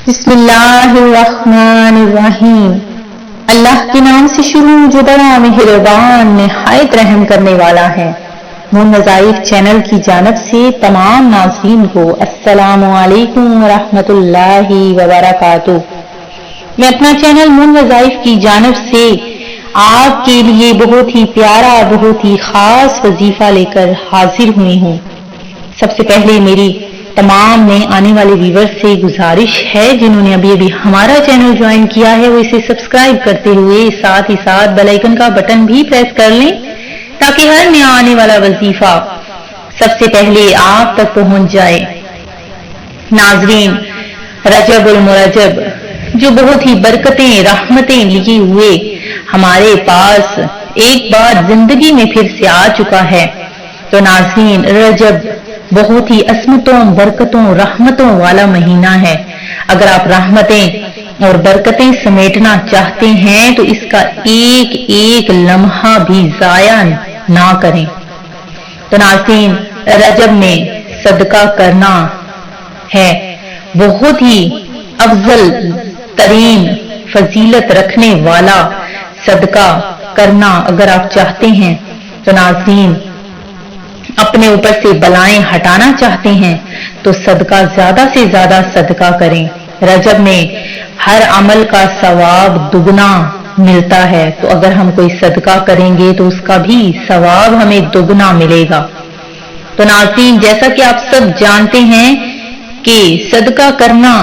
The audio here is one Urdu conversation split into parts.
بسم اللہ الرحمن الرحیم۔ اللہ کے نام سے شروع جو بڑا مہربان نہایت رحم کرنے والا ہے۔ مون وظائف چینل کی جانب سے تمام ناظرین کو السلام علیکم ورحمۃ اللہ وبرکاتہ۔ میں اپنا چینل مون وظائف کی جانب سے آپ کے لیے بہت ہی پیارا بہت ہی خاص وظیفہ لے کر حاضر ہوئی ہوں۔ سب سے پہلے میری تمام نئے آنے والے ویورز سے گزارش ہے جنہوں نے ابھی ہمارا چینل جوائن کیا ہے وہ اسے سبسکرائب کرتے ہوئے ساتھ ہی ساتھ بیل آئیکن کا بٹن بھی پریس کر لیں تاکہ ہر نیا آنے والا وظیفہ سب سے پہلے آپ تک پہنچ جائے۔ ناظرین، رجب المرجب جو بہت ہی برکتیں رحمتیں لیے ہوئے ہمارے پاس ایک بار زندگی میں پھر سے آ چکا ہے، تو ناظرین رجب بہت ہی عظمتوں برکتوں رحمتوں والا مہینہ ہے۔ اگر آپ رحمتیں اور برکتیں سمیٹنا چاہتے ہیں تو اس کا ایک ایک لمحہ بھی ضائع نہ کریں۔ تو ناظرین، رجب میں صدقہ کرنا ہے بہت ہی افضل ترین فضیلت رکھنے والا صدقہ کرنا اگر آپ چاہتے ہیں تو ناظرین اپنے اوپر سے بلائیں ہٹانا چاہتے ہیں تو صدقہ زیادہ سے زیادہ صدقہ کریں۔ رجب میں ہر عمل کا ثواب دگنا ملتا ہے، تو اگر ہم کوئی صدقہ کریں گے تو اس کا بھی ثواب ہمیں دگنا ملے گا۔ تو ناظرین، جیسا کہ آپ سب جانتے ہیں کہ صدقہ کرنا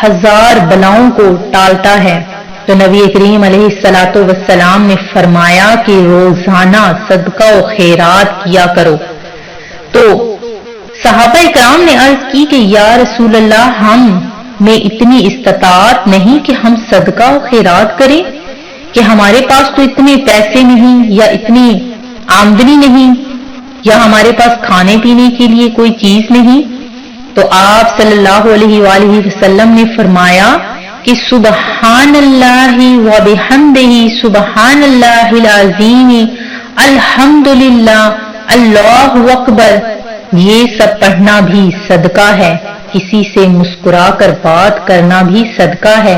1000 بلاؤں کو ٹالتا ہے، تو نبی کریم علیہ الصلوۃ والسلام نے فرمایا کہ روزانہ صدقہ و خیرات کیا کرو۔ تو صحابہ کرام نے عرض کی کہ یا رسول اللہ، ہم میں اتنی استطاعت نہیں کہ ہم صدقہ و خیرات کریں، کہ ہمارے پاس تو اتنے پیسے نہیں یا اتنی آمدنی نہیں یا ہمارے پاس کھانے پینے کے لیے کوئی چیز نہیں۔ تو آپ صلی اللہ علیہ وآلہ وسلم نے فرمایا کہ سبحان اللہ و بحمدہ سبحان اللہ العظیم الحمدللہ اللہ اکبر، یہ سب پڑھنا بھی صدقہ ہے۔ کسی سے مسکرا کر بات کرنا بھی صدقہ ہے،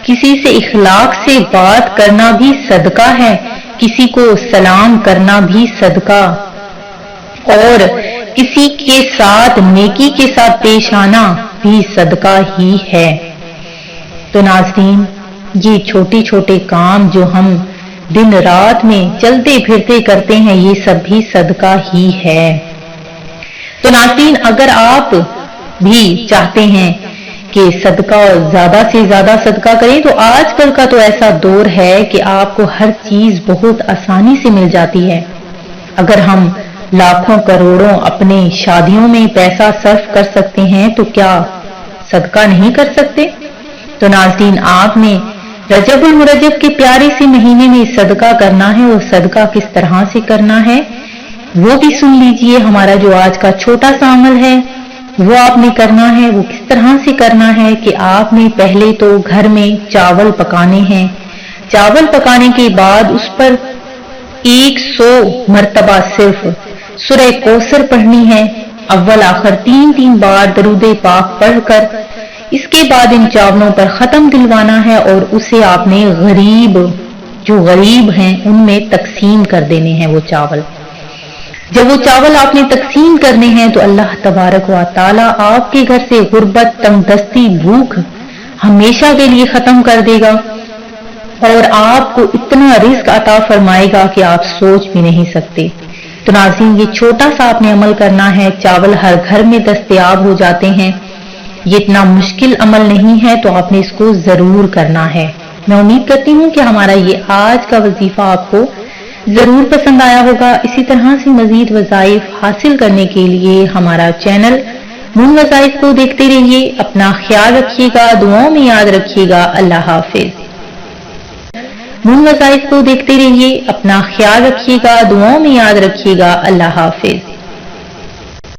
کسی سے اخلاق سے بات کرنا بھی صدقہ ہے، کسی کو سلام کرنا بھی صدقہ، اور کسی کے ساتھ نیکی کے ساتھ پیش آنا بھی صدقہ ہی ہے۔ تو ناظرین، یہ چھوٹے چھوٹے کام جو ہم دن رات میں چلتے پھرتے کرتے ہیں یہ سب بھی صدقہ ہی ہے۔ تو ناظرین، اگر آپ بھی چاہتے ہیں کہ صدقہ زیادہ سے زیادہ صدقہ کریں تو آج کل کا تو ایسا دور ہے کہ آپ کو ہر چیز بہت آسانی سے مل جاتی ہے۔ اگر ہم لاکھوں کروڑوں اپنے شادیوں میں پیسہ صرف کر سکتے ہیں تو کیا صدقہ نہیں کر سکتے؟ تو ناظرین، آپ نے رجب المرجب کے پیارے سے مہینے میں صدقہ کرنا ہے، اور صدقہ کس طرح سے کرنا ہے وہ بھی سن لیجئے۔ ہمارا جو آج کا چھوٹا سا عمل ہے وہ آپ نے کرنا ہے۔ وہ کس طرح سے کرنا ہے کہ آپ نے پہلے تو گھر میں چاول پکانے ہیں، چاول پکانے کے بعد اس پر 100 مرتبہ صرف سورہ کوثر پڑھنی ہے، اول آخر 3 بار درود پاک پڑھ کر اس کے بعد ان چاولوں پر ختم دلوانا ہے، اور اسے آپ نے جو غریب ہیں ان میں تقسیم کر دینے ہیں وہ چاول۔ جب وہ چاول آپ نے تقسیم کرنے ہیں تو اللہ تبارک و تعالی آپ کے گھر سے غربت، تنگ دستی، بھوک ہمیشہ کے لیے ختم کر دے گا، اور آپ کو اتنا رزق عطا فرمائے گا کہ آپ سوچ بھی نہیں سکتے۔ تو ناظرین، یہ چھوٹا سا آپ نے عمل کرنا ہے، چاول ہر گھر میں دستیاب ہو جاتے ہیں، یہ اتنا مشکل عمل نہیں ہے، تو آپ نے اس کو ضرور کرنا ہے۔ میں امید کرتی ہوں کہ ہمارا یہ آج کا وظیفہ آپ کو ضرور پسند آیا ہوگا۔ اسی طرح سے مزید وظائف حاصل کرنے کے لیے ہمارا چینل مون وظائف کو دیکھتے رہیے۔ اپنا خیال رکھیے گا، دعاؤں میں یاد رکھیے گا۔ اللہ حافظ۔ مون وظائف کو دیکھتے رہیے، اپنا خیال رکھیے گا، دعاؤں میں یاد رکھیے گا۔ اللہ حافظ۔